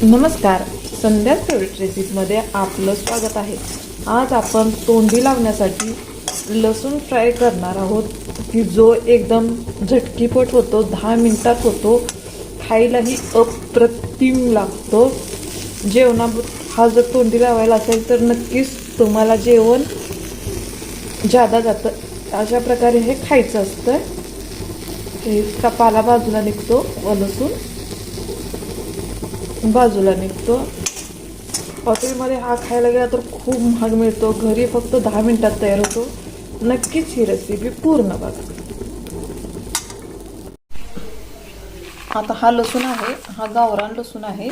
नमस्कार, संध्या फेवरेट रेसिपीमध्ये आपलं स्वागत आहे। आज आपण तोंडी लावण्यासाठी लसूण फ्राय करणार आहोत की जो एकदम झटकीपट होतो, 10 मिनिटात होतो, खायलाही अप्रतिम लागतो। जेवणा हा जर तोंडी लावायला असेल तर नक्कीच तुम्हाला जेवण ज्यादा जातं। अशा प्रकारे हे खायचं असतं। इसका पाला बाजूला निघतो व लसूण बाजूला निघतो। हॉटेलमध्ये हा खायला गेला तर खूप महाग मिळतो, घरी फक्त 10 मिनिटात तयार होतो। नक्कीच ही रेसिपी पूर्ण बघा। आता हा लसूण आहे, हा गावरान लसूण आहे,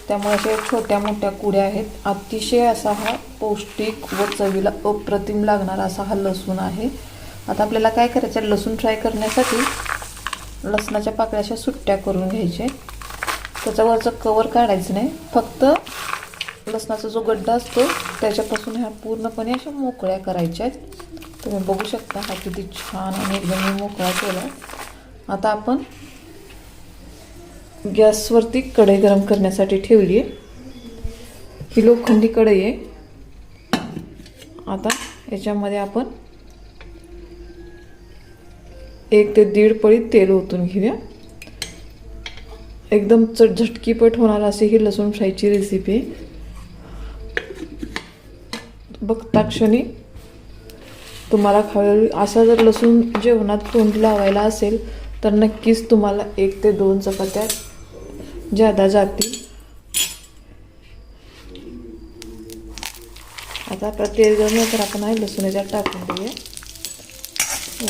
त्यामुळे अशा छोट्या मोठ्या कुड्या आहेत। अतिशय असा हा पौष्टिक व चवीला अप्रतिम लागणारा असा हा लसूण आहे। आता आपल्याला काय करायचं, लसूण फ्राय करण्यासाठी लसणाच्या पाकळ्या अशा सुट्ट्या करून घ्यायचे। त्याच्यावरचं कवर काढायचं नाही, फक्त लसणाचा जो गड्डा असतो त्याच्यापासून ह्या पूर्णपणे अशा मोकळ्या करायच्या आहेत। तुम्ही बघू शकता हा किती छान आणि एकदम मोकळा केला। आता आपण गॅसवरती कढई गरम करण्यासाठी ठेवली आहे। ही लोखंडी कढई आहे। आता याच्यामध्ये आपण 1 ते 1.5 पळी तेल ओतून घेऊया। एकदम झटकीपट होणार अशी ही लसूण फ्रायची रेसिपी आहे। बघता क्षणी तुम्हाला खावेल असा जर लसूण जेवणात तोंडी लावायला असेल तर नक्कीच तुम्हाला 1 ते 2 चपात्या ज्यादा जातील। आता आपला तेल गरम तर आपण आहे लसूण याच्यात टाकून देऊया व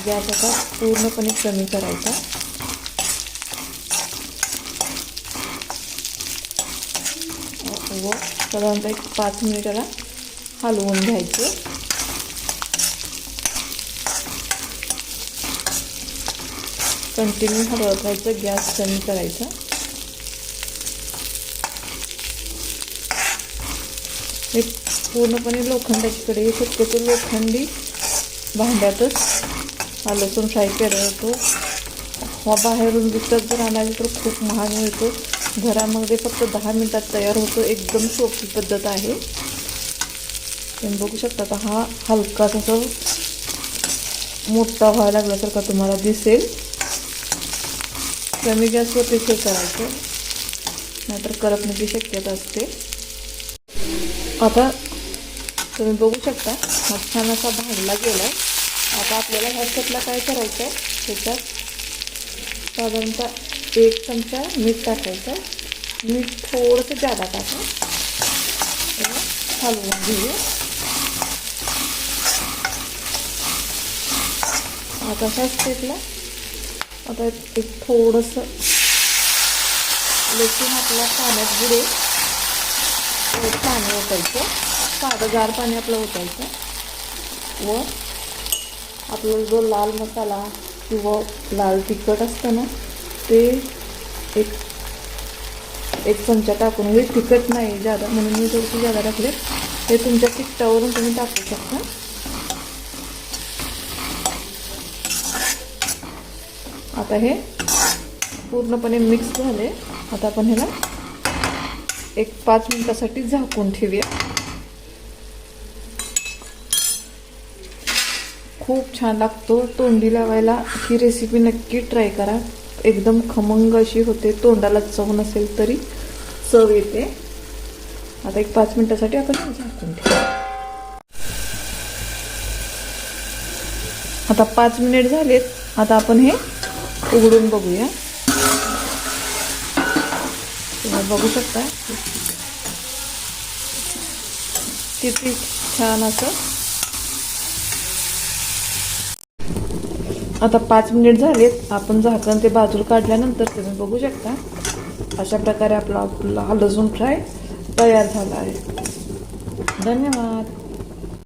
गॅस आता पूर्णपणे कमी करायचा व साधारणतः 5 मिनिटाला हलवून घ्यायचं। कंटिन्यू हलवत राहायचं, गॅस कमी करायचा। हे पूर्णपणे लोखंडाची कढई, शक्यतो लोखंडी भांड्यातच हा लसूण फ्राय केला जातो। हा बाहेरून विकत जर आणायला तर खूप महाग मिळतो, घरामध्ये फक्त 10 मिनिटात तयार होतो। एकदम सोपी पद्धत आहे। तुम्ही बघू शकता का हा हलकासा असा मोठा व्हायला लागल्यासारखा तुम्हाला दिसेल। कमी गॅसवरती ते करायचं, नाहीतर करपण्याची शक्यता असते। आता तुम्ही बघू शकता हा छान असा भाजला गेला। आता आपल्याला ह्या स्टेपला काय करायचं आहे, त्याच्यात साधारणतः 1 चमचा मीठ टाकायचं। मीठ थोडंसं जादा टाका, हलवून घेऊया। आता ह्या स्टेपला आता एक थोडंसं लसूण आपल्या पाण्यात बुडेल पाणी ओतायचं, साधं गार पाणी आपलं ओतायचं व आपला जो लाल मसाला किंवा लाल तिखट असतं ना ते एक चमचा टाकून घे। तिखट नाही जादा म्हणून मी थोडंसं जादा टाकले, ते तुमच्या तिखटावरून तुम्ही टाकू शकता। आता हे पूर्णपणे मिक्स झाले। आता आपण ह्याला 5 मिनिटासाठी झाकून ठेवूया। खूप छान लागतो तोंडी लावायला, ही रेसिपी नक्की ट्राय करा। एकदम खमंग अशी होते, तोंडाला चव नसेल तरी चव येते। आता 5 मिनिटासाठी आपण झाकून ठेवूया। आता 5 मिनिट झालेत, आता आपण हे उघडून बघूया। तुम्ही बघू शकता किती छान असं। आता 5 मिनिट झालेत, आपण झाकण ते बाजूला काढल्यानंतर तुम्ही बघू शकता अशा प्रकारे आपला लसूण फ्राय तयार झाला आहे। धन्यवाद।